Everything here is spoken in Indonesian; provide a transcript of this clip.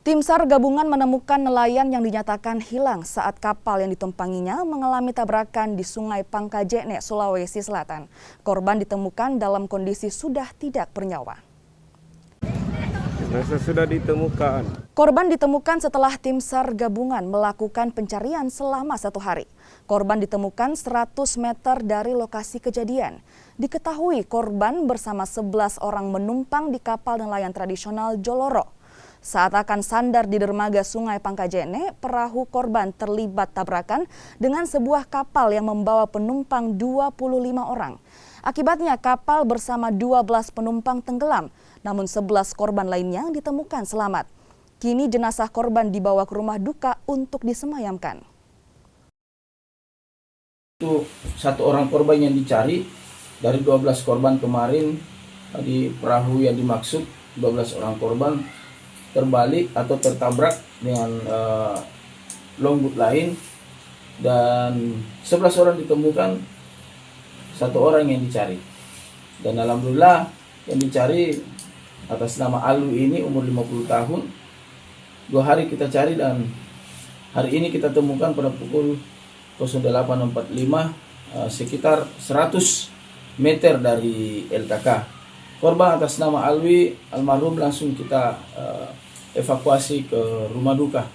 Tim SAR gabungan menemukan nelayan yang dinyatakan hilang saat kapal yang ditumpanginya mengalami tabrakan di Sungai Pangkajene, Sulawesi Selatan. Korban ditemukan dalam kondisi sudah tidak bernyawa. Sudah ditemukan. Korban ditemukan setelah tim SAR gabungan melakukan pencarian selama 1 hari. Korban ditemukan 100 meter dari lokasi kejadian. Diketahui korban bersama 11 orang menumpang di kapal nelayan tradisional Joloro. Saat akan sandar di dermaga Sungai Pangkajene, perahu korban terlibat tabrakan dengan sebuah kapal yang membawa penumpang 25 orang. Akibatnya kapal bersama 12 penumpang tenggelam, namun 11 korban lainnya ditemukan selamat. Kini jenazah korban dibawa ke rumah duka untuk disemayamkan. Itu 1 orang korban yang dicari dari 12 korban kemarin di perahu yang dimaksud. 12 orang korban terbalik atau tertabrak dengan longboat lain, dan 11 orang ditemukan, 1 orang yang dicari. Dan alhamdulillah yang dicari atas nama Alu ini umur 50 tahun. 2 hari kita cari dan hari ini kita temukan pada pukul 08.45 sekitar 100 meter dari LKK. Korban atas nama Alwi almarhum langsung kita evakuasi ke rumah duka.